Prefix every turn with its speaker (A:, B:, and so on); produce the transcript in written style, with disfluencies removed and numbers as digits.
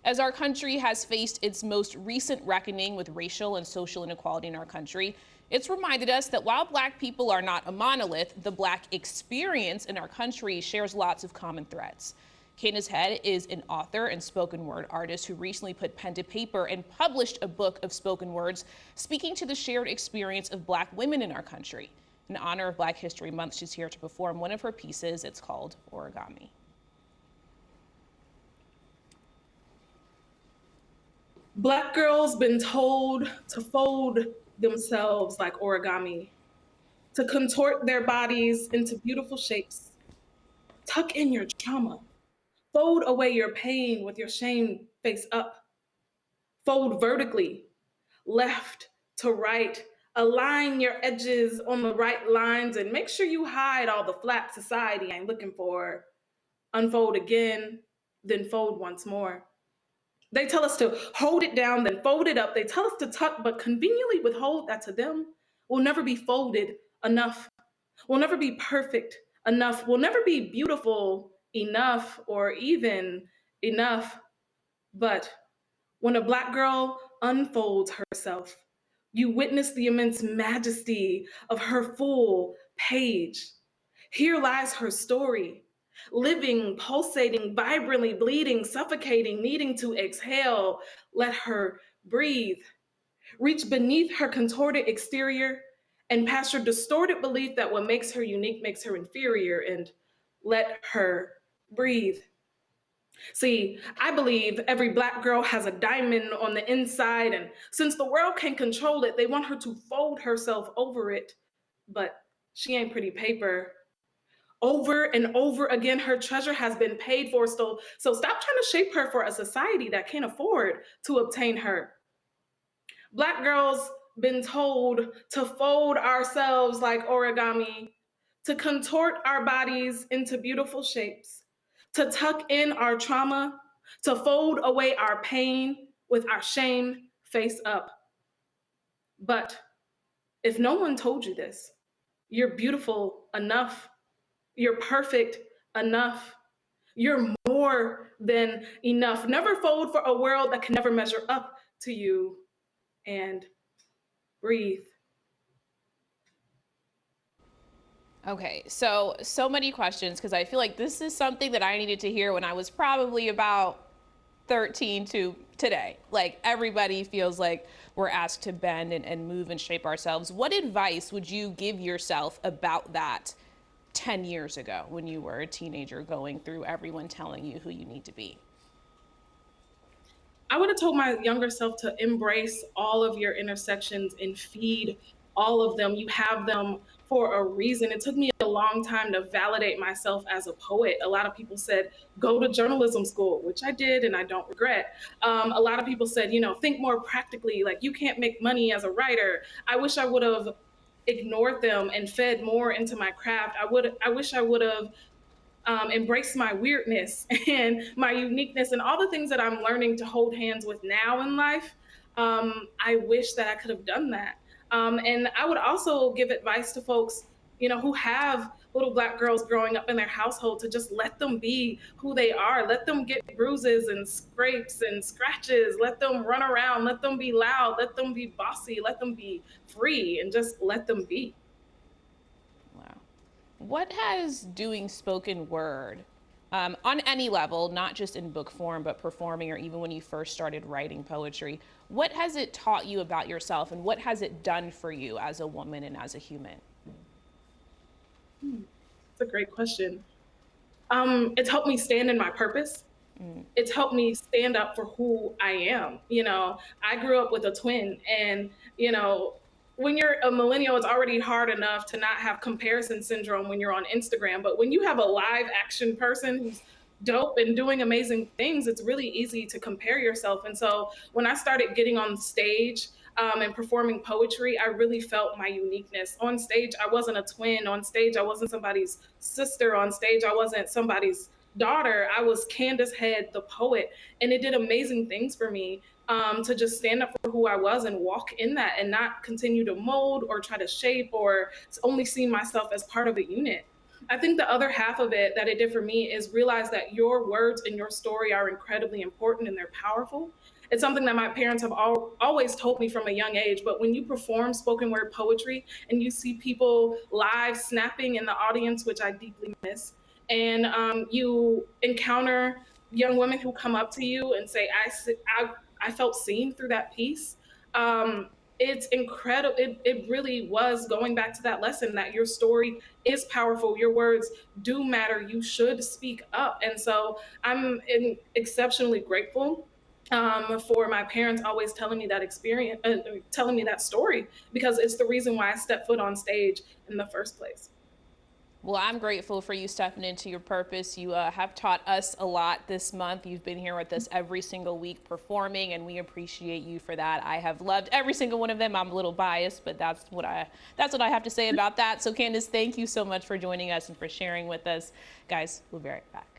A: As our country has faced its most recent reckoning with racial and social inequality in our country, it's reminded us that while Black people are not a monolith, the Black experience in our country shares lots of common threads. Candace Head is an author and spoken word artist who recently put pen to paper and published a book of spoken words speaking to the shared experience of Black women in our country. In honor of Black History Month, she's here to perform one of her pieces. It's called Origami.
B: Black girls been told to fold themselves like origami, to contort their bodies into beautiful shapes. Tuck in your trauma. Fold away your pain with your shame face up. Fold vertically, left to right. Align your edges on the right lines and make sure you hide all the flap society ain't looking for. Unfold again, then fold once more. They tell us to hold it down, then fold it up. They tell us to tuck, but conveniently withhold that to them will never be folded enough, will never be perfect enough, will never be beautiful enough or even enough. But when a Black girl unfolds herself, you witness the immense majesty of her full page. Here lies her story, living, pulsating, vibrantly bleeding, suffocating, needing to exhale. Let her breathe. Reach beneath her contorted exterior and past her distorted belief that what makes her unique makes her inferior, and let her breathe. See, I believe every Black girl has a diamond on the inside, and since the world can't control it, they want her to fold herself over it. But she ain't pretty paper. Over and over again, her treasure has been paid for. So stop trying to shape her for a society that can't afford to obtain her. Black girls been told to fold ourselves like origami, to contort our bodies into beautiful shapes, to tuck in our trauma, to fold away our pain with our shame face up. But if no one told you this, you're beautiful enough. You're perfect enough. You're more than enough. Never fold for a world that can never measure up to you. And breathe.
A: Okay, so many questions because I feel like this is something that I needed to hear when I was probably about 13 to today. Like everybody feels like we're asked to bend and move and shape ourselves. What advice would you give yourself about that 10 years ago when you were a teenager going through everyone telling you who you need to be?
B: I would have told my younger self to embrace all of your intersections and feed all of them. You have them for a reason. It took me a long time to validate myself as a poet. A lot of people said, go to journalism school, which I did and I don't regret. A lot of people said, think more practically, like you can't make money as a writer. I wish I would have ignored them and fed more into my craft. I wish I would have embraced my weirdness and my uniqueness and all the things that I'm learning to hold hands with now in life. I wish that I could have done that. And I would also give advice to folks, who have little Black girls growing up in their household to just let them be who they are. Let them get bruises and scrapes and scratches. Let them run around. Let them be loud. Let them be bossy. Let them be free and just let them be.
A: What has doing spoken word on any level, not just in book form, but performing or even when you first started writing poetry, what has it taught you about yourself and what has it done for you as a woman and as a human?
B: That's a great question. It's helped me stand in my purpose. It's helped me stand up for who I am. I grew up with a twin and, when you're a millennial, it's already hard enough to not have comparison syndrome when you're on Instagram. But when you have a live action person who's dope and doing amazing things, it's really easy to compare yourself. And so when I started getting on stage and performing poetry, I really felt my uniqueness. On stage, I wasn't a twin. On stage, I wasn't somebody's sister. On stage, I wasn't somebody's daughter. I was Candace Head, the poet. And it did amazing things for me. To just stand up for who I was and walk in that and not continue to mold or try to shape or only see myself as part of a unit. I think the other half of it that it did for me is realize that your words and your story are incredibly important and they're powerful. It's something that my parents have always told me from a young age. But when you perform spoken word poetry and you see people live snapping in the audience, which I deeply miss, and you encounter young women who come up to you and say, I felt seen through that piece. It's incredible. It really was going back to that lesson that your story is powerful. Your words do matter. You should speak up. And so exceptionally grateful for my parents always telling me that experience, telling me that story, because it's the reason why I stepped foot on stage in the first place.
A: Well, I'm grateful for you stepping into your purpose. You have taught us a lot this month. You've been here with us every single week performing, and we appreciate you for that. I have loved every single one of them. I'm a little biased, but that's what I have to say about that. So, Candace, thank you so much for joining us and for sharing with us. Guys, we'll be right back.